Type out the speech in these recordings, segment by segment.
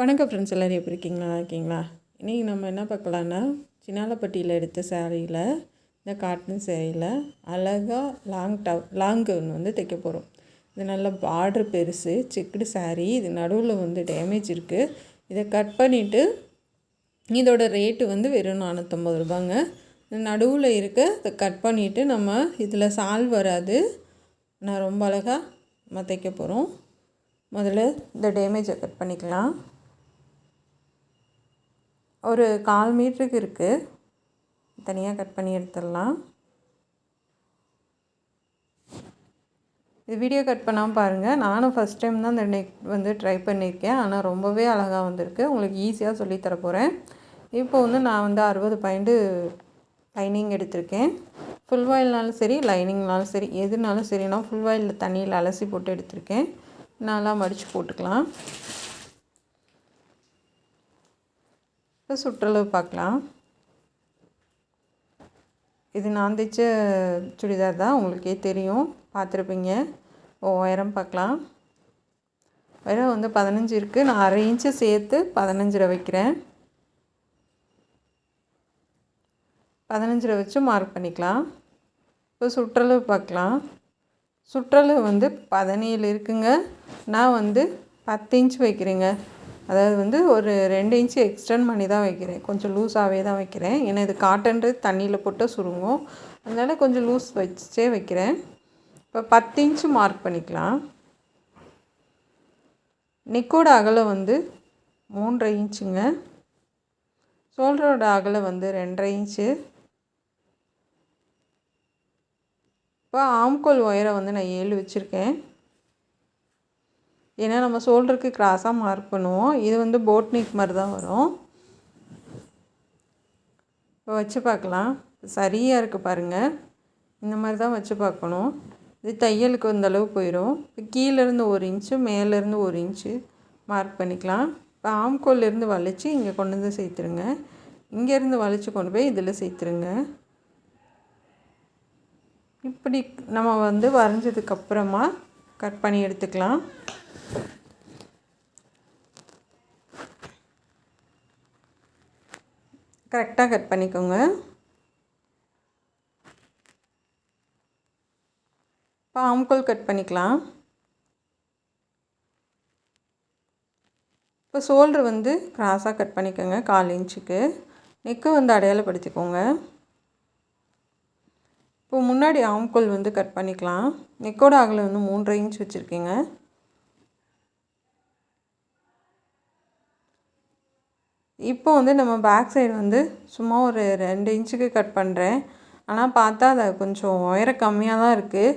வணக்கம் ஃப்ரெண்ட்ஸ், எல்லோரும் எப்படி இருக்கீங்களா? இருக்கீங்களா? இன்றைக்கி நம்ம என்ன பார்க்கலான்னா, சின்னாலப்பட்டியில் எடுத்த சேரீயில், இந்த காட்டன் சேரீயில் அழகாக லாங் கவுன் வந்து தைக்க போகிறோம். இது நல்ல பார்டர் பெருசு, செக்குடு சேரீ. இது நடுவில் வந்து டேமேஜ் இருக்குது. இதை கட் பண்ணிவிட்டு இதோட ரேட்டு வந்து வெறும் 450 ரூபாங்க. நடுவில் இருக்க இதை கட் பண்ணிவிட்டு நம்ம இதில் சால் வராது. நான் ரொம்ப அழகாக நம்ம தைக்க போகிறோம். முதல்ல இந்த டேமேஜை கட் பண்ணிக்கலாம். ஒரு 1/4 மீட்டருக்கு இருக்குது. தனியாக கட் பண்ணி எடுத்துடலாம். இது வீடியோ கட் பண்ணாமல் பாருங்கள். நானும் ஃபஸ்ட் டைம் தான் இந்த நெக் வந்து ட்ரை பண்ணியிருக்கேன். ஆனால் ரொம்பவே அழகாக வந்திருக்கு. உங்களுக்கு ஈஸியாக சொல்லித்தர போகிறேன். இப்போ வந்து நான் வந்து 60 பாயிண்ட்டு லைனிங் எடுத்திருக்கேன். ஃபுல் வாயில்னாலும் சரி, லைனிங்னாலும் சரி, எதுனாலும் சரி, நான் ஃபுல் வாயில் தண்ணியில் அலசி போட்டு எடுத்திருக்கேன். நல்லா மடித்து போட்டுக்கலாம். சுற்றளவு பார்க்கலாம். இது நான் தைச்ச சுடிதார் தான், உங்களுக்கே தெரியும், பார்த்துருப்பீங்க. உயரம் பார்க்கலாம். உயரம் வந்து 15 இருக்குது. நான் 1/2 இன்ச்சு சேர்த்து 15 வைக்கிறேன். 15 வச்சு மார்க் பண்ணிக்கலாம். இப்போ சுற்றளவு பார்க்கலாம். சுற்றளவு வந்து 17 இருக்குங்க. நான் வந்து 10 இன்ச் வைக்கிறேங்க. அதாவது வந்து ஒரு 2 இன்ச்சு எக்ஸ்டெண்ட் பண்ணி தான் வைக்கிறேன். கொஞ்சம் லூஸாகவே தான் வைக்கிறேன். ஏன்னா இது காட்டன்றது தண்ணியில் போட்டு சுருங்கும். அதனால் கொஞ்சம் லூஸ் வச்சே வைக்கிறேன். இப்போ 10 இன்ச்சு மார்க் பண்ணிக்கலாம். நெக்கோட அகலம் வந்து 3.5 இன்ச்சுங்க. ஷோல்டரோட அகலம் வந்து 2.5 இன்ச்சு. இப்போ ஆம்கோல் உயரம் வந்து நான் 7 வச்சுருக்கேன். ஏன்னா நம்ம ஷோல்டருக்கு கிராஸாக மார்க் பண்ணுவோம். இது வந்து போட் நெக் மாதிரி தான் வரும். இப்போ வச்சு பார்க்கலாம். சரியாக இருக்குது பாருங்கள். இந்த மாதிரி தான் வச்சு பார்க்கணும். இது தையலுக்கு இந்த அளவு போயிடும். இப்போ கீழேருந்து 1 இன்ச்சு, மேலேருந்து 1 இன்ச்சு மார்க் பண்ணிக்கலாம். இப்போ ஆம்கோல்லேருந்து வளைச்சி இங்கே கொண்டு வந்து சேர்த்துருங்க. இங்கேருந்து வளைச்சி கொண்டு போய் இதில் சேர்த்துருங்க. இப்படி நம்ம வந்து வரைஞ்சதுக்கப்புறமா கட் பண்ணி எடுத்துக்கலாம். கரெக்டாக கட் பண்ணிக்கோங்க. இப்போ ஆம்கோல் கட் பண்ணிக்கலாம். இப்போ ஷோல்டர் வந்து கிராஸாக கட் பண்ணிக்கோங்க 1/4 இன்ச்சுக்கு. நெக்கு வந்து அடையாளப்படுத்திக்கோங்க. இப்போ முன்னாடி ஆம்கோல் வந்து கட் பண்ணிக்கலாம். நெக்கோட அகலம் வந்து 3.5 இன்ச் வச்சுருக்கேங்க. இப்போ வந்து நம்ம பேக் சைடு வந்து சும்மா ஒரு 2 இன்ச்சுக்கு கட் பண்ணுறேன். ஆனால் பார்த்தா அது கொஞ்சம் உயரம் கம்மியாக தான் இருக்குது.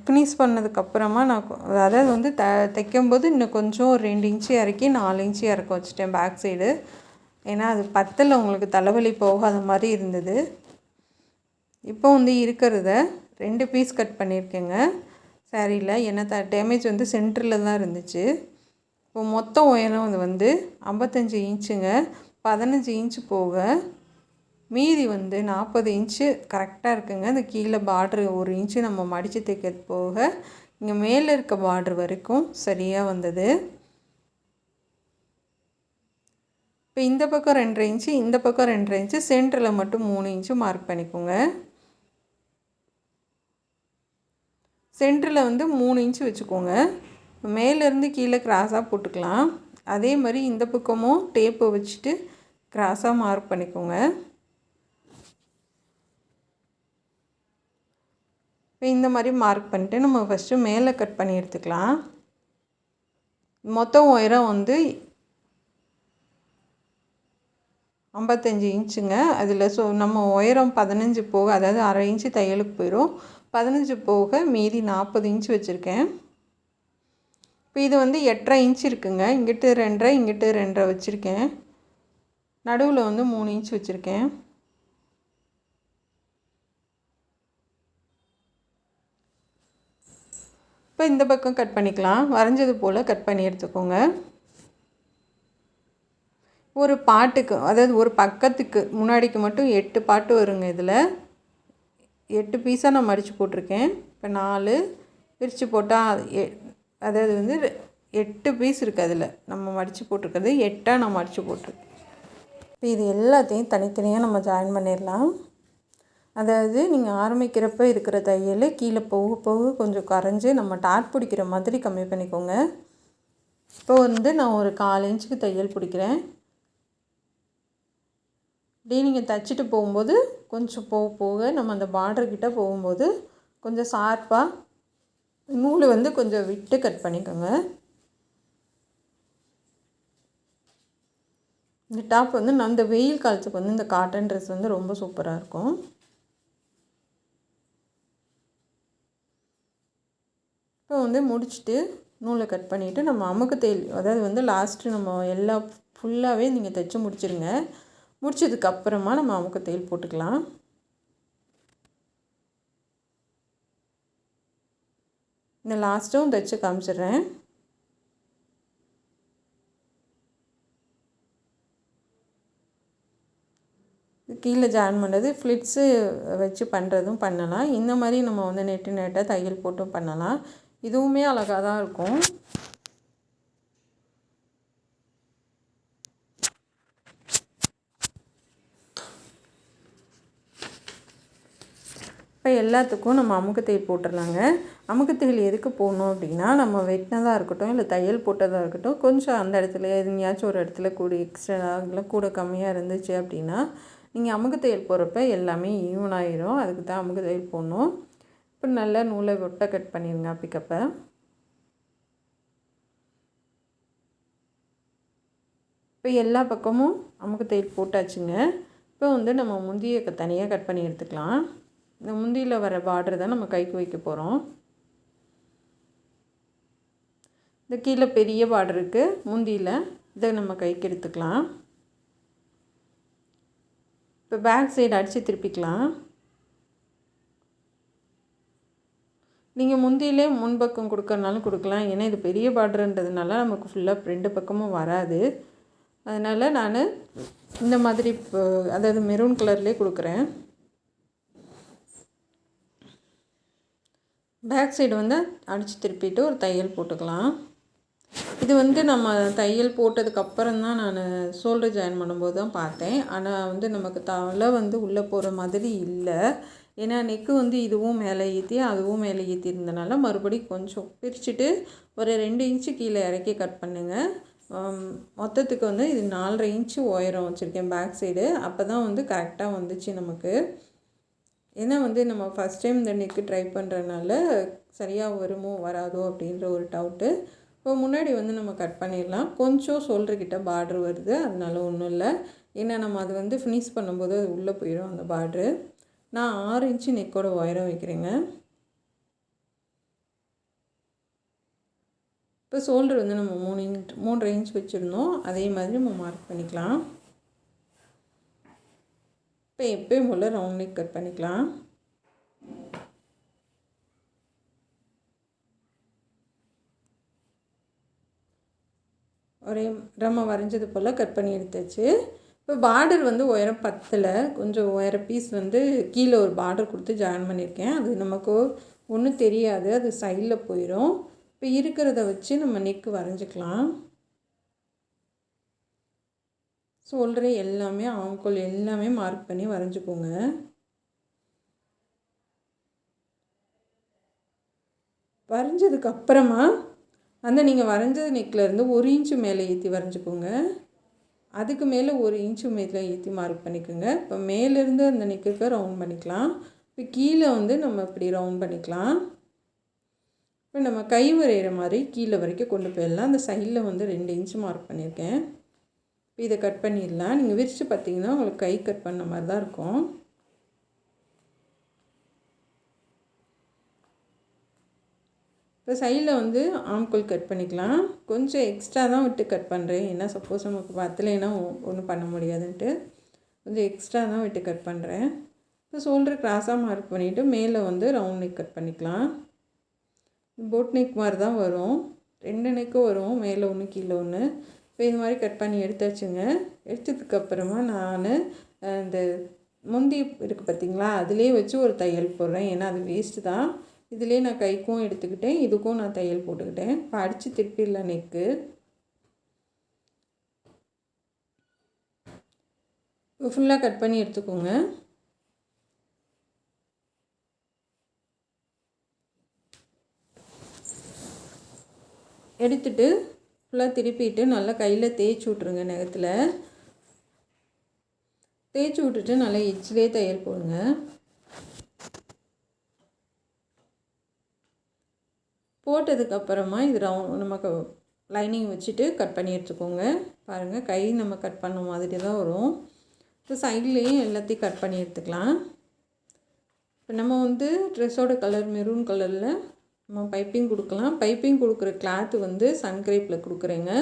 ஃபினிஷ் பண்ணதுக்கப்புறமா நான் அதாவது வந்து தைக்கும்போது இன்னும் கொஞ்சம் 2 இன்ச்சு இறக்கி 4 இன்ச்சு இறக்க வச்சுட்டேன் பேக் சைடு. ஏன்னா அது 10ல் உங்களுக்கு தலைவலி போகாத மாதிரி இருந்தது. இப்போ வந்து இருக்கிறத 2 பீஸ் கட் பண்ணியிருக்கேங்க சாரியில். ஏன்னா டேமேஜ் வந்து சென்டரில் தான் இருந்துச்சு. இப்போ மொத்த உயரம் வந்து 55 இன்ச்சுங்க. 15 இன்ச்சு போக மீதி வந்து 40 இன்ச்சு கரெக்டாக இருக்குங்க. இந்த கீழே பார்ட்ரு 1 இன்ச்சு நம்ம மடித்து தைக்கிறது போக இங்கே மேலே இருக்க பார்ட்ரு வரைக்கும் சரியாக வந்தது. இப்போ இந்த பக்கம் 2.5 இன்ச்சு, இந்த பக்கம் 2.5 இன்ச்சு, சென்டரில் மட்டும் 3 இன்ச்சு மார்க் பண்ணிக்கோங்க. சென்டரில் வந்து 3 இன்ச்சு வச்சுக்கோங்க. மேலேருந்து கீழே கிராஸாக போட்டுக்கலாம். அதே மாதிரி இந்த பக்கமும் டேப்பை வச்சுட்டு கிராஸாக மார்க் பண்ணிக்கோங்க. இப்போ இந்த மாதிரி மார்க் பண்ணிட்டு நம்ம ஃபஸ்ட்டு மேலே கட் பண்ணி எடுத்துக்கலாம். மொத்தம் உயரம் வந்து 55 இன்ச்சுங்க. அதில் நம்ம உயரம் 15 போக, அதாவது 1/2 இன்ச்சு தையலுக்கு போயிடும். 15 போக மீதி 40 இன்ச்சு வச்சுருக்கேன். இப்போ இது வந்து 8.5 இன்ச்சு இருக்குங்க. இங்கிட்டு 2.5, இங்கிட்டு 2.5 வச்சுருக்கேன். நடுவில் வந்து 3 இன்ச்சு வச்சுருக்கேன். இப்போ இந்த பக்கம் கட் பண்ணிக்கலாம். வரைஞ்சது போல் கட் பண்ணி எடுத்துக்கோங்க. ஒரு பாட்டுக்கு, அதாவது ஒரு பக்கத்துக்கு முன்னாடிக்கு மட்டும் 8 பாட்டு வருங்க. இதில் 8 பீஸாக நான் மடித்து போட்டிருக்கேன். இப்போ 4 பிரித்து போட்டால் அதாவது வந்து 8 பீஸ் இருக்குது. அதில் நம்ம மடித்து போட்டிருக்கிறது 8ஆக நான் மடித்து போட்டிருக்கேன். இப்போ இது எல்லாத்தையும் தனித்தனியாக நம்ம ஜாயின் பண்ணிடலாம். அதாவது நீங்கள் ஆரம்பிக்கிறப்ப இருக்கிற தையல் கீழே போக போக கொஞ்சம் கரைஞ்சி நம்ம டாட் பிடிக்கிற மாதிரி கம்மி பண்ணிக்கோங்க. இப்போ வந்து நான் ஒரு 1/4 இன்ச்சுக்கு தையல் பிடிக்கிறேன். இப்படி நீங்கள் தைச்சிட்டு போகும்போது கொஞ்சம் போக போக நம்ம அந்த பார்டர்கிட்ட போகும்போது கொஞ்சம் ஷார்ப்பாக நூல் வந்து கொஞ்சம் விட்டு கட் பண்ணிக்கோங்க. இந்த டாப் வந்து அந்த வெயில் காலத்துக்கு வந்து இந்த காட்டன் ட்ரெஸ் வந்து ரொம்ப சூப்பராக இருக்கும். இப்போ வந்து முடிச்சுட்டு நூலை கட் பண்ணிவிட்டு நம்ம அமுக்கு தையல், அதாவது வந்து லாஸ்ட்டு நம்ம எல்லாம் ஃபுல்லாகவே நீங்கள் தைச்சி முடிச்சிடுங்க. முடிச்சதுக்கப்புறமா நம்ம அமுக்கு தையல் போட்டுக்கலாம். இந்த லாஸ்ட்டும் தைச்சி காமிச்சிடுறேன். கீழே ஜாயின் பண்ணுறது ஃப்ளிட்ஸு வச்சு பண்ணுறதும் பண்ணலாம். இந்த மாதிரி நம்ம வந்து நெட்டாக தையல் போட்டும் பண்ணலாம். இதுவுமே அழகாக தான் இருக்கும். இப்போ எல்லாத்துக்கும் நம்ம அமுக்கு தையல் போட்டுடலாங்க. அமுக்கு தையல் எதுக்கு போடணும் அப்படின்னா, நம்ம வெட்டினதாக இருக்கட்டும் இல்லை தையல் போட்டதாக இருக்கட்டும், கொஞ்சம் அந்த இடத்துல எங்கேயாச்சும் ஒரு இடத்துல கூட எக்ஸ்ட்ரா இல்லை கூட கம்மியாக இருந்துச்சு அப்படின்னா நீங்கள் அமுக்கு தையல் போடுறப்ப எல்லாமே ஈவனாகிடும். அதுக்கு தான் அமுக்கு தையல் போடணும். இப்போ நல்லா நூலை ஒட்டை கட் பண்ணிடுங்க பிக்கப்பை. இப்போ எல்லா பக்கமும் அமுக்கு தையல் போட்டாச்சுங்க. இப்போ வந்து நம்ம முந்தியை தனியாக கட் பண்ணி எடுத்துக்கலாம். இந்த முந்தியில் வர பார்டர் தான் நம்ம கைக்கு வைக்க போகிறோம். இந்த கீழே பெரிய பார்டர் இருக்குது முந்தியில், இதை நம்ம கைக்கு எடுத்துக்கலாம். இப்போ பேக் சைடு அடித்து திருப்பிக்கலாம். நீங்கள் முந்தியிலே முன்பக்கம் கொடுக்கறனாலும் கொடுக்கலாம். ஏன்னா இது பெரிய பார்டர்ன்றதுனால நமக்கு ஃபுல்லாக 2 பக்கமும் வராது. அதனால் நான் இந்த மாதிரி இப்போ அதாவது மெரூன் கலர்லேயே கொடுக்குறேன். பேக் சைடு வந்து அடித்து திருப்பிட்டு ஒரு தையல் போட்டுக்கலாம். இது வந்து நம்ம தையல் போட்டதுக்கப்புறம் தான் நான் ஷோல்டர் ஜாயின் பண்ணும்போது தான் பார்த்தேன். ஆனால் வந்து நமக்கு தலை வந்து உள்ளே போகிற மாதிரி இல்லை. ஏன்னா நெக்கு வந்து இதுவும் மேலே ஏற்றி அதுவும் மேலே ஏற்றி இருந்தனால மறுபடியும் கொஞ்சம் பிரிச்சுட்டு ஒரு 2 இன்ச்சு கீழே இறக்கி கட் பண்ணுங்கள். மொத்தத்துக்கு வந்து இது 4.5 இன்ச்சு உயரம் வச்சுருக்கேன் பேக் சைடு. அப்போ தான் வந்து கரெக்டாக வந்துச்சு நமக்கு. ஏன்னா வந்து நம்ம ஃபஸ்ட் டைம் இந்த நெக்கு ட்ரை பண்ணுறதுனால சரியாக வருமோ வராதோ அப்படின்ற ஒரு டவுட்டு. இப்போ முன்னாடி வந்து நம்ம கட் பண்ணிடலாம். கொஞ்சம் ஷோல்டர்கிட்ட பார்ட்ரு வருது, அதனால ஒன்றும் இல்லை. ஏன்னா நம்ம அது வந்து ஃபினிஷ் பண்ணும்போது அது உள்ளே போயிடும் அந்த பார்ட்ரு. நான் 6 இன்ச்சு நெக்கோட உயரம் வைக்கிறேங்க. இப்போ ஷோல்டர் வந்து நம்ம 3.5 இன்ச் வச்சுருந்தோம். அதே மாதிரி நம்ம மார்க் பண்ணிக்கலாம். இப்போ எப்பயும் போல் ரவுண்ட் நெக் கட் பண்ணிக்கலாம். ஒரே நம்ம வரைஞ்சது போல் கட் பண்ணி எடுத்தாச்சு. இப்போ பார்டர் வந்து உயரம் 10ல் கொஞ்சம் உயர பீஸ் வந்து கீழே ஒரு பார்டர் கொடுத்து ஜாயின் பண்ணியிருக்கேன். அது நமக்கு ஒன்றும் தெரியாது, அது சைடில் போயிடும். இப்போ இருக்கிறத வச்சு நம்ம நெக்கு வரைஞ்சிக்கலாம். ஷோல்டரு எல்லாமே ஆம்கோல் எல்லாமே மார்க் பண்ணி வரைஞ்சிக்கோங்க. வரைஞ்சதுக்கப்புறமா அந்த நீங்கள் வரைஞ்ச நெக்லேருந்து 1 இன்ச்சு மேலே ஏற்றி வரைஞ்சிக்கோங்க. அதுக்கு மேலே 1 இன்ச்சு மேலே ஏற்றி மார்க் பண்ணிக்கோங்க. இப்போ மேலேருந்து அந்த நெக்குக்கு ரவுண்ட் பண்ணிக்கலாம். இப்போ கீழே வந்து நம்ம இப்படி ரவுண்ட் பண்ணிக்கலாம். இப்போ நம்ம கை வரைகிற மாதிரி கீழே வரைக்கும் கொண்டு போயிடலாம். அந்த சைடில் வந்து 2 இன்ச்சு மார்க் பண்ணியிருக்கேன். இப்போ இதை கட் பண்ணிடலாம். நீங்கள் விரித்து பார்த்தீங்கன்னா உங்களுக்கு கை கட் பண்ண மாதிரி தான் இருக்கும். இப்போ சைடில் வந்து ஆம்கோல் கட் பண்ணிக்கலாம். கொஞ்சம் எக்ஸ்ட்ரா தான் விட்டு கட் பண்ணுறேன். ஏன்னா சப்போஸ் நமக்கு பத்தலைன்னா ஒன்றும் பண்ண முடியாதுன்ட்டு கொஞ்சம் எக்ஸ்ட்ரா தான் விட்டு கட் பண்ணுறேன். இப்போ ஷோல்டர் கிராஸாக மார்க் பண்ணிவிட்டு மேலே வந்து ரவுண்ட் நெக் கட் பண்ணிக்கலாம். போட் நெக் மாதிரி தான் வரும். 2 நெக்கும் வரும், மேலே ஒன்று கீழே ஒன்று. இப்போ இது மாதிரி கட் பண்ணி எடுத்தாச்சுங்க. எடுத்ததுக்கப்புறமா நான் இந்த முந்தி இருக்குது பார்த்திங்களா, அதிலே வச்சு ஒரு தையல் போடுறேன். ஏன்னா அது வேஸ்ட்டு தான். இதிலே நான் கைக்கும் எடுத்துக்கிட்டேன், இதுக்கும் நான் தையல் போட்டுக்கிட்டேன். இப்போ அடித்து திருப்பிடலாம் நெக்கு. இப்போ ஃபுல்லாக கட் பண்ணி எடுத்துக்கோங்க. எடுத்துட்டு ஃபுல்லாக திருப்பிட்டு நல்லா கையில் தேய்ச்சி விட்ருங்க. நகத்தில் தேய்ச்சி விட்டுட்டு நல்லா எட்ஜ்லேயே தையல் போடுங்க. போட்டதுக்கப்புறமா இது நமக்கு லைனிங் வச்சுட்டு கட் பண்ணி எடுத்துக்கோங்க. பாருங்கள், கை நம்ம கட் பண்ண மாதிரி தான் வரும். இப்போ சைட்லேயும் எல்லாத்தையும் கட் பண்ணி எடுத்துக்கலாம். இப்போ நம்ம வந்து ட்ரெஸ்ஸோட கலர் மெரூன் கலரில் நம்ம பைப்பிங் கொடுக்கலாம். பைப்பிங் கொடுக்குற கிளாத்து வந்து சன்கிரேப்பில் கொடுக்குறேங்க.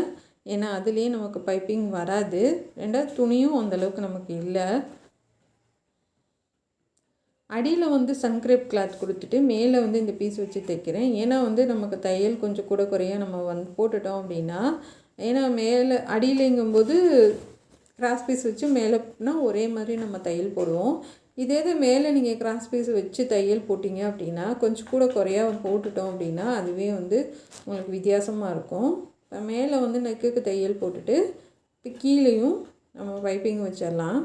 ஏன்னா அதுலேயே நமக்கு பைப்பிங் வராது. ரெண்டாவது துணியும் அந்தளவுக்கு நமக்கு இல்லை. அடியில் வந்து சன்கிரேப் கிளாத் கொடுத்துட்டு மேலே வந்து இந்த பீஸ் வச்சு தைக்கிறேன். ஏன்னா வந்து நமக்கு தையல் கொஞ்சம் கூட குறைய நம்ம வந்து போட்டுட்டோம் அப்படின்னா, ஏன்னா மேலே அடியிலங்கும்போது கிராஸ் பீஸ் வச்சு மேலேனா ஒரே மாதிரி நம்ம தையல் போடுவோம். இதே இது மேலே நீங்கள் கிராஸ் பீஸ் வச்சு தையல் போட்டிங்க அப்படின்னா கொஞ்சம் கூட குறையா போட்டுட்டோம் அப்படின்னா அதுவே வந்து உங்களுக்கு வித்தியாசமாக இருக்கும். இப்போ மேலே வந்து நெக்குக்கு தையல் போட்டுட்டு இப்போ கீழேயும் நம்ம பைப்பிங் வச்சிடலாம்.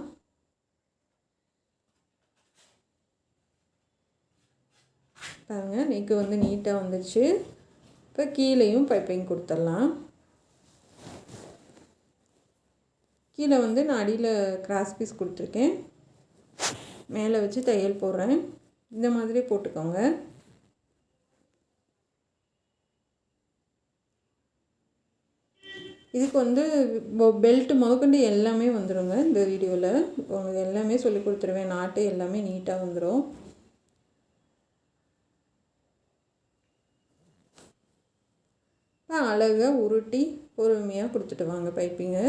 பாருங்கள், நெக்கு வந்து நீட்டாக வந்துடுச்சு. இப்போ கீழேயும் பைப்பிங் கொடுத்துடலாம். கீழே வந்து நான் அடியில் கிராஸ் பீஸ் கொடுத்துருக்கேன், மேலே வச்சு தையல் போடுறேன். இந்த மாதிரி போட்டுக்கோங்க. இதுக்கு வந்து பெல்ட் முதற்கொண்டு எல்லாமே வந்துடுங்க. இந்த வீடியோவில் உங்களுக்கு எல்லாமே சொல்லி கொடுத்துருவேன். நாட்டு எல்லாமே நீட்டாக வந்துடும். அழகாக உருட்டி பொறுமையாக கொடுத்துட்டு வாங்க பைப்பிங்கு.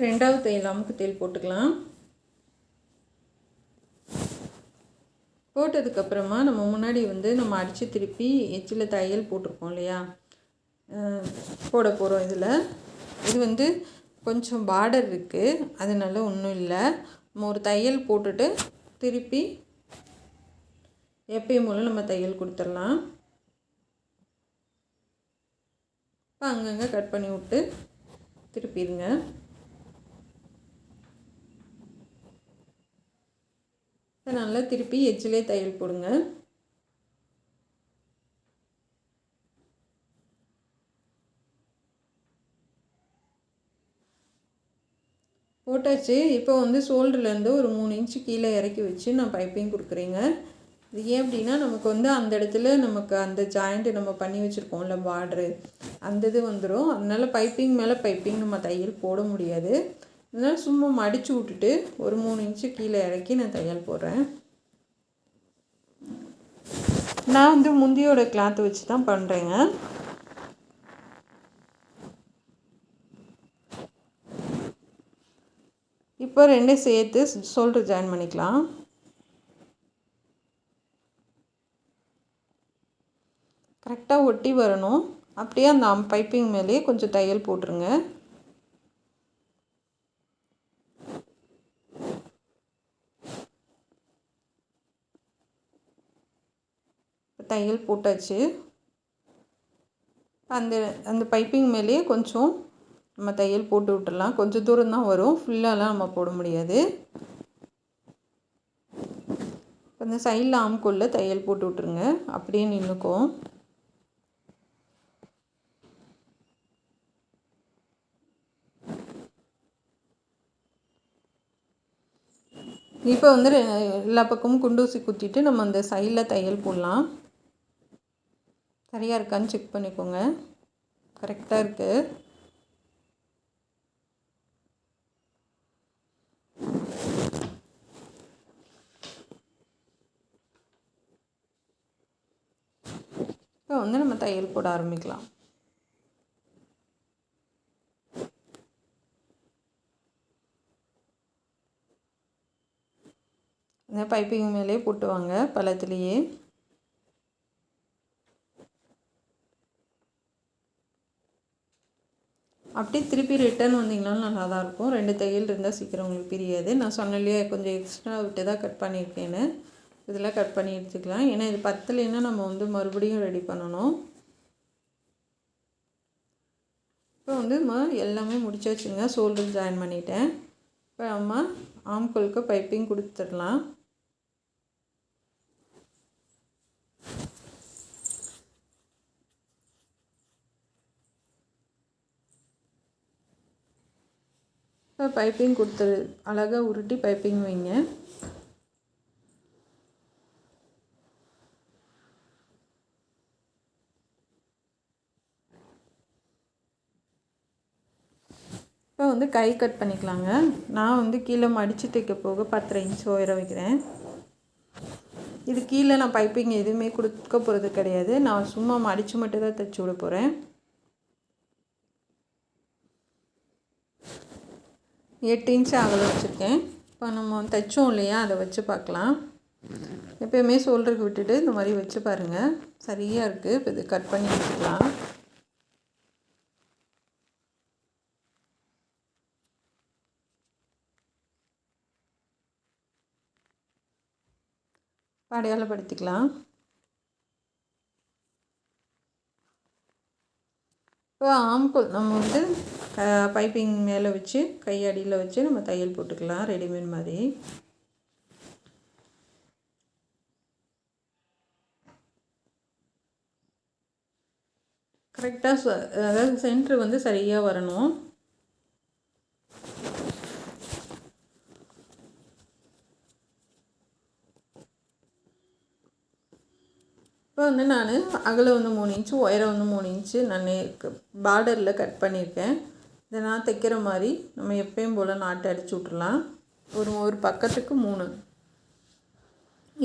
ரெண்டாவது தையல் அமுக்கு தையல் போட்டுக்கலாம். போட்டதுக்கப்புறமா நம்ம முன்னாடி வந்து நம்ம அடித்து திருப்பி எச்சில் தையல் போட்டிருக்கோம் இல்லையா, போட போகிறோம். இது வந்து கொஞ்சம் பார்டர் இருக்குது, அதனால ஒன்றும் இல்லை. நம்ம ஒரு தையல் போட்டுட்டு திருப்பி எப்பயும் போல் நம்ம தையல் கொடுத்துடலாம். இப்போ அங்கங்கே கட் பண்ணி விட்டு திருப்பிடுங்க. நல்லா திருப்பி எச்சிலே தையல் போடுங்க. போட்டாச்சு. இப்போ வந்து ஷோல்டர்லேருந்து ஒரு 3 இன்ச்சு கீழே இறக்கி வச்சு நான் பைப்பிங் கொடுக்குறேங்க. இது ஏன் அப்படின்னா நமக்கு வந்து அந்த இடத்துல நமக்கு அந்த ஜாயிண்ட்டு நம்ம பண்ணி வச்சுருக்கோம்ல பார்ட்ரு, அந்த இது வந்துடும். அதனால் பைப்பிங் மேலே பைப்பிங் நம்ம தையல் போட முடியாது. அதனால் சும்மா மடித்து விட்டுட்டு ஒரு 3 இன்ச்சு கீழே இறக்கி நான் தையல் போடுறேன். நான் வந்து முந்தியோட கிளாத் வச்சு தான் பண்ணுறேங்க. இப்போ ரெண்டையும் சேர்த்து ஷோல்டர் ஜாயின் பண்ணிக்கலாம். கரெக்டாக ஒட்டி வரணும். அப்படியே அந்த பைப்பிங் மேலேயே கொஞ்சம் தையல் போட்டுருங்க. தையல் போட்டாச்சு. அந்த பைப்பிங் மேலேயே கொஞ்சம் நம்ம தையல் போட்டு விட்டுடலாம். கொஞ்சம் தூரம் தான் வரும், ஃபுல்லாலாம் நம்ம போட முடியாது. அந்த சைடில் ஆம்குள்ளே தையல் போட்டு விட்ருங்க, அப்படியே நின்றுக்கும். இப்போ வந்து எல்லா பக்கமும் குண்டூசி குத்திட்டு நம்ம அந்த சைடில் தையல் போடலாம். சரியாக இருக்கான்னு செக் பண்ணிக்கோங்க. கரெக்டாக இருக்குது. இப்போ வந்து நம்ம தையல் போட ஆரம்பிக்கலாம். இந்த பைப்பிங் மேலே போட்டு வாங்க பள்ளத்துலேயே. அப்படியே திருப்பி ரிட்டர்ன் வந்தீங்கனாலும் நல்லா தான் இருக்கும். 2 தையல் இருந்தால் சீக்கிரம் உங்களுக்கு பிரியாது. நான் சொன்னேன் இல்லையா, கொஞ்சம் எக்ஸ்ட்ரா விட்டு தான் கட் பண்ணியிருக்கேன்னு. இதெல்லாம் கட் பண்ணி எடுத்துக்கலாம். ஏன்னா இது பத்தலைன்னா நம்ம வந்து மறுபடியும் ரெடி பண்ணணும். இப்போ வந்து எல்லாமே முடிச்சாச்சுங்க. ஷோல்டர் ஜாயின் பண்ணிட்டேன். இப்போ நம்ம ஆம்கோலுக்கு பைப்பிங் கொடுத்துடலாம். இப்போ பைப்பிங் கொடுத்துரு அழகாக உருட்டி பைப்பிங் வைங்க. இப்போ வந்து கை கட் பண்ணிக்கலாங்க. நான் வந்து கீழே மடித்து தைக்க போக 10.5 இன்ச் உயரம் வைக்கிறேன். இது கீழே நான் பைப்பிங் எதுவுமே கொடுக்க போகிறது கிடையாது. நான் சும்மா மடித்து மட்டும் தான் தைச்சி விட போகிறேன். 8 இன்ச் அகலம் வச்சுருக்கேன். இப்போ நம்ம தைச்சோம் இல்லையா, அதை வச்சு பார்க்கலாம். எப்போயுமே ஷோல்டருக்கு விட்டுட்டு இந்த மாதிரி வச்சு பாருங்கள், சரியாக இருக்குது. இப்போ இது கட் பண்ணி வச்சுக்கலாம். அடையாளப்படுத்திக்கலாம். இப்போ ஆம்கோல் நம்ம வந்து பைப்பிங் மேலே வச்சு கை அடியில் வச்சு நம்ம தையல் போட்டுக்கலாம், ரெடிமேட் மாதிரி. கரெக்டாக அதாவது சென்ட்ரு வந்து சரியாக வரணும். இப்போ வந்து நான் அகலம் வந்து 3 இன்ச்சு, உயரம் வந்து 3 இன்ச்சு நான் பார்டரில் கட் பண்ணியிருக்கேன். இதை நான் தைக்கிற மாதிரி நம்ம எப்பயும் போல் நாட்டு அடிச்சு விட்றலாம். ஒரு பக்கத்துக்கு 3.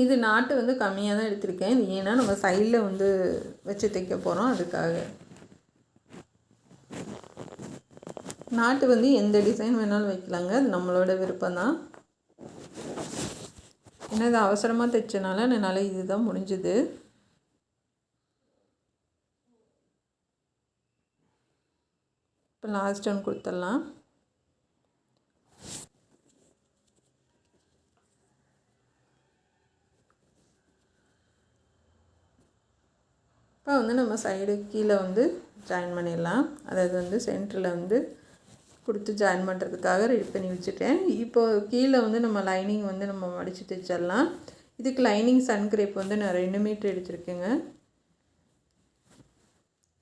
இது நாட்டு வந்து கம்மியாக தான் எடுத்திருக்கேன். இது ஏன்னா நம்ம சைடில் வந்து வச்சு தைக்க போகிறோம், அதுக்காக. நாட்டு வந்து எந்த டிசைன் வேணாலும் வைக்கலாங்க, அது நம்மளோட விருப்பம் தான். ஏன்னா இது அவசரமாக தைச்சனால என்னால் இது தான் முடிஞ்சுது. இப்போ லாஸ்ட் ஒன்று கொடுத்துடலாம். இப்போ வந்து நம்ம சைடு கீழே வந்து ஜாயின் பண்ணிடலாம். அதாவது வந்து சென்டரில் வந்து கொடுத்து ஜாயின் பண்ணுறதுக்காக ரெடி பண்ணி வச்சுட்டேன். இப்போது கீழே வந்து நம்ம லைனிங் வந்து நம்ம மடித்து தைச்சிடலாம். இதுக்கு லைனிங் சன்கிரேப் வந்து நான் 2 மீட்டர் எடுத்துருக்கேங்க.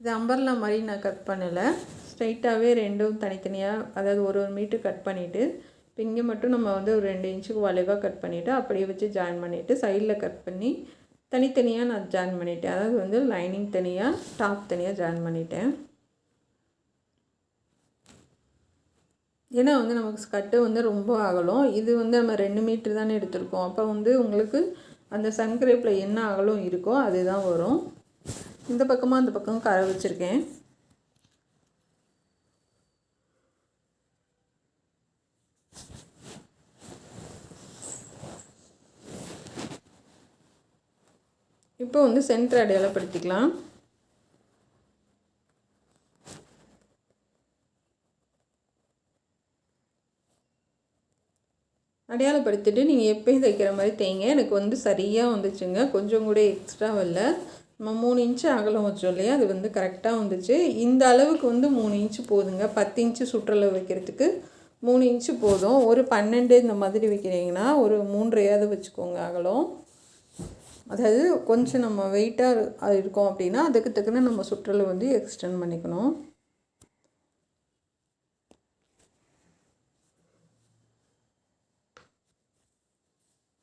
இது அம்பர்லா மாதிரி நான் கட் பண்ணலை, ஸ்ட்ரைட்டாகவே ரெண்டும் தனித்தனியாக, அதாவது ஒரு மீட்டர் கட் பண்ணிவிட்டு இப்போ இங்கே மட்டும் நம்ம வந்து ஒரு 2 இன்ச்சுக்கு வளைவாக கட் பண்ணிவிட்டு அப்படியே வச்சு ஜாயின் பண்ணிவிட்டு சைடில் கட் பண்ணி தனித்தனியாக நான் ஜாயின் பண்ணிட்டேன். அதாவது வந்து லைனிங் தனியாக, டாப் தனியாக ஜாயின் பண்ணிட்டேன். ஏன்னா வந்து நமக்கு ஸ்கர்ட்டு வந்து ரொம்ப அகலம். இது வந்து நம்ம 2 மீட்டர் தானே எடுத்திருக்கோம். அப்போ வந்து உங்களுக்கு அந்த சன்கிரேப்பில் என்ன அகலம் இருக்கோ அதுதான் வரும். இந்த பக்கமாக அந்த பக்கம் கரை வச்சுருக்கேன். இப்போ வந்து சென்டர் அடையாளப்படுத்திக்கலாம். அடையாளப்படுத்திட்டு நீங்கள் எப்பயும் தைக்கிற மாதிரி தைங்க. எனக்கு வந்து சரியாக வந்துச்சுங்க, கொஞ்சம் கூட எக்ஸ்ட்ரா இல்லை. நம்ம 3 இன்ச்சு அகலம் வச்சோம் இல்லையா, அது வந்து கரெக்டாக வந்துச்சு. இந்த அளவுக்கு வந்து 3 இன்ச்சு போதுங்க. 10 இன்ச்சு சுற்றளவு வைக்கிறதுக்கு 3 இன்ச்சு போதும். ஒரு 12 இந்த மாதிரி வைக்கிறீங்கன்னா ஒரு 3.5 வச்சுக்கோங்க அகலம். அதாவது கொஞ்சம் நம்ம வெயிட்டாக இருக்கோம் அப்படின்னா அதுக்கு தக்கன நம்ம சுற்றளவு வந்து எக்ஸ்டெண்ட் பண்ணிக்கணும்.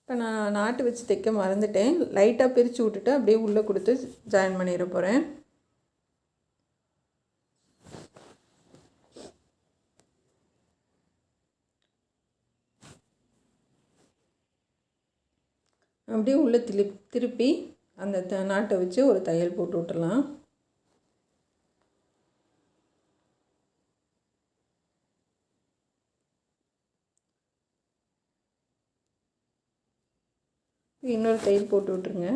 இப்போ நான் நாட்டு வச்சு தைக்க மறந்துட்டேன். லைட்டாக பிரித்து விட்டுட்டு அப்படியே உள்ளே கொடுத்து ஜாயின் பண்ணிட போகிறேன். அப்படியே உள்ளே திருப்பி அந்த நாட்டை வச்சு ஒரு தையல் போட்டு விட்டுடலாம். இன்னொரு தையல் போட்டு விட்டுருங்க.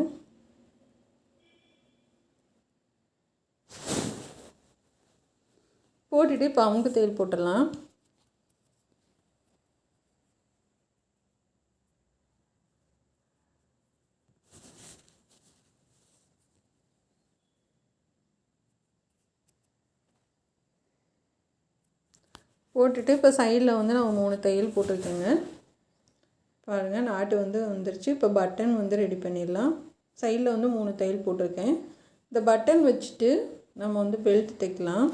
போட்டுட்டு இப்போ அமுக்கு தையல் போட்டுடலாம். போட்டுட்டு இப்போ சைடில் வந்து நான் 3 தையல் போட்டிருக்கேங்க. பாருங்கள், நாட்டு வந்து வந்துருச்சு. இப்போ பட்டன் வந்து ரெடி பண்ணிடலாம். சைடில் வந்து 3 தையல் போட்டிருக்கேன். இந்த பட்டன் வச்சுட்டு நம்ம வந்து பெல்ட் தைக்கலாம்.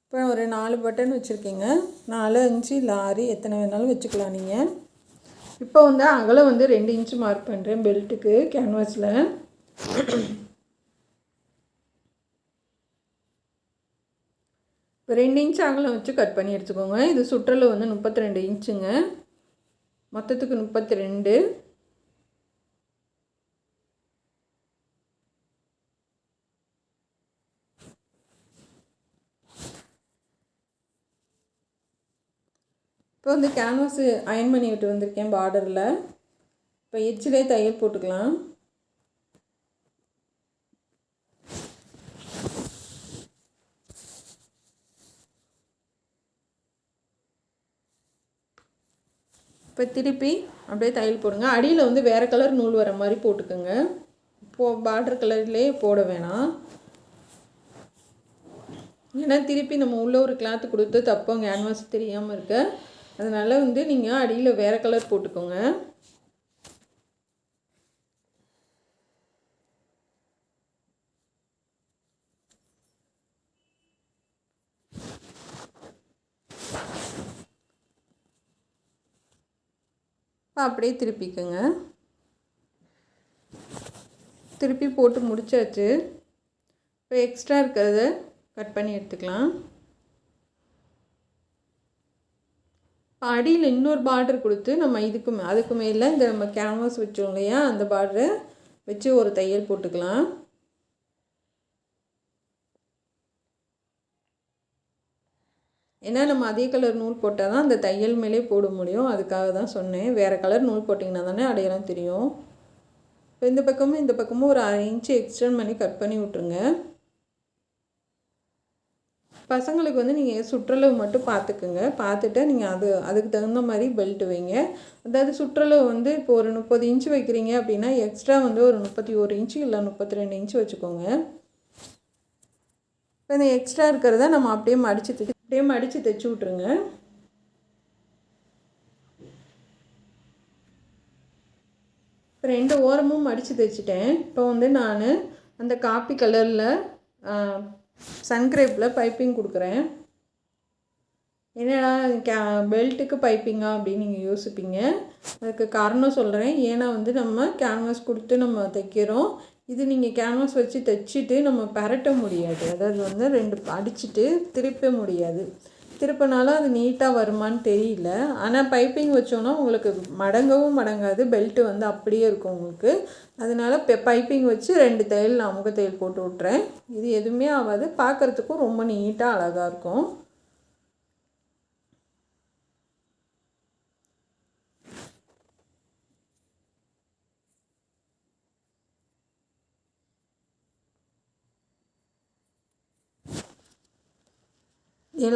இப்போ ஒரு 4 பட்டன் வச்சுருக்கீங்க. 4, 5 இல்லை 6 எத்தனை வேணாலும் வச்சுக்கலாம் நீங்கள். இப்போ வந்து அகலம் வந்து 2 இன்ச்சு மார்க் பண்ணுறேன் பெல்ட்டுக்கு கேன்வாஸில். இப்போ 2 இன்ச்சு அகலம் வச்சு கட் பண்ணி எடுத்துக்கோங்க. இது சுற்றளவு வந்து 32 இன்ச்சுங்க. மொத்தத்துக்கு 32. இப்போ வந்து கேன்வாஸு அயன் பண்ணி விட்டு வந்திருக்கேன் பார்டரில். இப்போ எட்ஜிலே தையல் போட்டுக்கலாம். இப்போ திருப்பி அப்படியே தையல் போடுங்க. அடியில் வந்து வேறு கலர் நூல் வர மாதிரி போட்டுக்கோங்க. பார்டர் கலர்லேயே போட வேணாம். ஏன்னா திருப்பி நம்ம உள்ளே ஒரு கிளாத்து கொடுத்து தப்போம் கேன்வாஸ் தெரியாமல் இருக்க. அதனால் வந்து நீங்கள் அடியில் வேறு கலர் போட்டுக்கோங்க. அப்படியே திருப்பிக்கோங்க. திருப்பி போட்டு முடிச்சாச்சு. இப்போ எக்ஸ்ட்ரா இருக்கிறத கட் பண்ணி எடுத்துக்கலாம். இப்போ அடியில் இன்னொரு பார்டர் கொடுத்து நம்ம அதுக்கு மேலே இந்த நம்ம கேன்வாஸ் வச்சோம் இல்லையா, அந்த பார்டரை வச்சு ஒரு தையல் போட்டுக்கலாம். ஏன்னா நம்ம அதே கலர் நூல் போட்டால் தான் அந்த தையல் மேலே போட முடியும். அதுக்காக தான் சொன்னேன். வேறு கலர் நூல் போட்டிங்கன்னா தானே அடையாளம் தெரியும். இப்போ இந்த பக்கமும் ஒரு 1/2 இன்ச்சு எக்ஸ்டெண்ட் பண்ணி கட் பண்ணி விட்ருங்க. பசங்களுக்கு வந்து நீங்கள் சுற்றளவு மட்டும் பார்த்துக்குங்க. பார்த்துட்டு நீங்கள் அதுக்கு தகுந்த மாதிரி பெல்ட் வைங்க. அதாவது சுற்றளவு வந்து இப்போ ஒரு 30 இன்ச்சு வைக்கிறீங்க அப்படின்னா எக்ஸ்ட்ரா வந்து ஒரு 31 இன்ச்சு இல்லை 32 இன்ச்சு வச்சுக்கோங்க. இப்போ இந்த எக்ஸ்ட்ரா இருக்கிறத நம்ம அப்படியே மடித்து தைச்சி விட்ருங்க. இப்போ 2 ஓரமும் மடித்து தைச்சிட்டேன். இப்போ வந்து நான் அந்த காப்பி கலரில் சன்கிரேப்பில் பைப்பிங் கொடுக்குறேன். என்னடா பெல்ட்டுக்கு பைப்பிங்கா அப்படின்னு நீங்கள் யோசிப்பீங்க. அதுக்கு காரணம் சொல்கிறேன். ஏன்னா வந்து நம்ம கேன்வாஸ் கொடுத்து நம்ம தைக்கிறோம். இது நீங்கள் கேன்வாஸ் வச்சு தைச்சிட்டு நம்ம பரட்ட முடியாது. அதாவது வந்து 2 அடிச்சுட்டு திருப்ப முடியாது. திருப்பினாலும் அது நீட்டாக வருமானு தெரியல. ஆனால் பைப்பிங் வச்சோன்னா உங்களுக்கு மடங்கவும் மடங்காது. பெல்ட்டு வந்து அப்படியே இருக்கும் உங்களுக்கு. அதனால் பைப்பிங் வச்சு 2 தையல் நான் அமுக தையல் போட்டு விட்றேன். இது எதுவுமே ஆகாது. பார்க்குறதுக்கும் ரொம்ப நீட்டாக அழகாக இருக்கும்.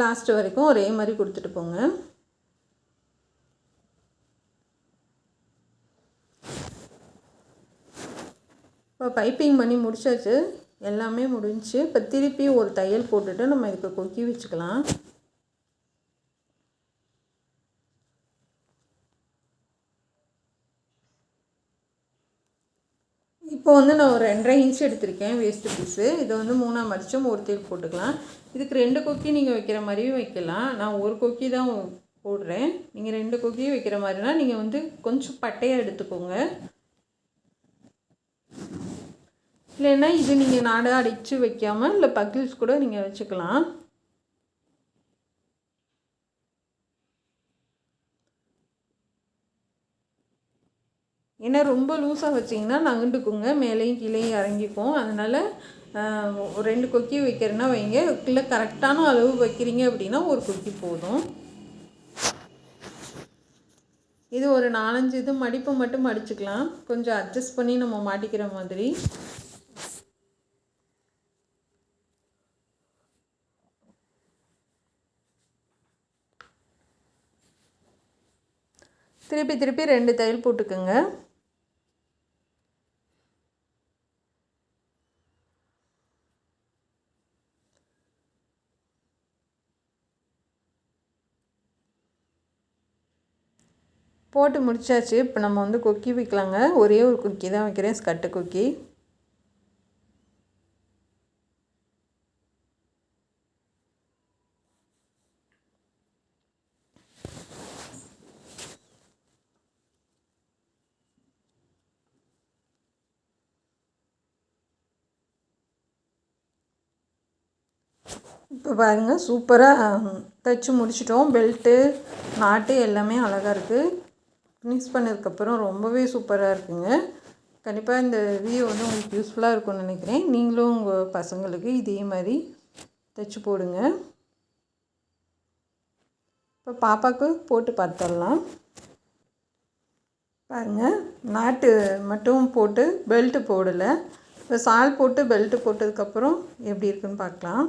லாஸ்ட் வரைக்கும் ஒரே மாதிரி கொடுத்துட்டு போங்க. இப்போ பைப்பிங் பண்ணி முடிச்சாச்சு. எல்லாமே முடிஞ்சு. இப்போ திருப்பி ஒரு தையல் போட்டுட்டு நம்ம இதுக்கு கொக்கி வச்சுக்கலாம். இப்போ வந்து நான் ஒரு 2.5 இன்ச் எடுத்திருக்கேன் வேஸ்ட்டு பீஸு. இதை வந்து 3ஆக மடித்து ஒரு தையல் போட்டுக்கலாம். இதுக்கு 2 கொக்கி நீங்கள் வைக்கிற மாதிரியும் வைக்கலாம். நான் ஒரு கொக்கி தான் போடுறேன். நீங்கள் 2 கொக்கியும் வைக்கிற மாதிரினா நீங்கள் வந்து கொஞ்சம் பட்டையாக எடுத்துக்கோங்க. இல்லைன்னா இது நீங்கள் நாடாக அடித்து வைக்காமல் இல்லை பக்கிள்ஸ் கூட நீங்கள் வச்சுக்கலாம். ஏன்னா ரொம்ப லூஸாக வச்சிங்கன்னா நகண்டுக்குங்க, மேலேயும் கீழேயும் இறங்கிக்கும். அதனால் 2 கொக்கி வைக்கிறேன்னா வைங்க, இல்லை கரெக்டான அளவு வைக்கிறீங்க அப்படின்னா ஒரு கொக்கி போதும். இது ஒரு 4-5 இது மடிப்பு மட்டும் மடிச்சுக்கலாம், கொஞ்சம் அட்ஜஸ்ட் பண்ணி நம்ம மாட்டிக்கிற மாதிரி. திருப்பி திருப்பி 2 தையல் போட்டுக்குங்க. போட்டு முடிச்சாச்சு. இப்போ நம்ம வந்து கொக்கி வைக்கலாங்க. ஒரே ஒரு கொக்கி தான் வைக்கிறேன், ஸ்கட்டு கொக்கி. இப்போ பாருங்கள், சூப்பராக தைச்சி முடிச்சிட்டோம். பெல்ட்டு நாட்டு எல்லாமே அழகாக இருக்குது. ஃபினிஷ் பண்ணதுக்கப்புறம் ரொம்பவே சூப்பராக இருக்குங்க. கண்டிப்பாக இந்த வீடியோ வந்து உங்களுக்கு யூஸ்ஃபுல்லாக இருக்கும்னு நினைக்கிறேன். நீங்களும் உங்கள் பசங்களுக்கு இதே மாதிரி தைச்சி போடுங்க. இப்போ பாப்பாவுக்கு போட்டு பார்த்துடலாம். பாருங்கள், நாட்டு மட்டும் போட்டு பெல்ட்டு போடலை. இப்போ சால் போட்டு பெல்ட்டு போட்டதுக்கப்புறம் எப்படி இருக்குன்னு பார்க்கலாம்.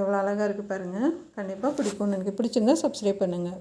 எவ்வளோ அழகாக இருக்குது பாருங்கள். கண்டிப்பாக பிடிக்கும்னு எனக்கு. பிடிச்சிருந்தா சப்ஸ்கிரைப் பண்ணுங்கள்.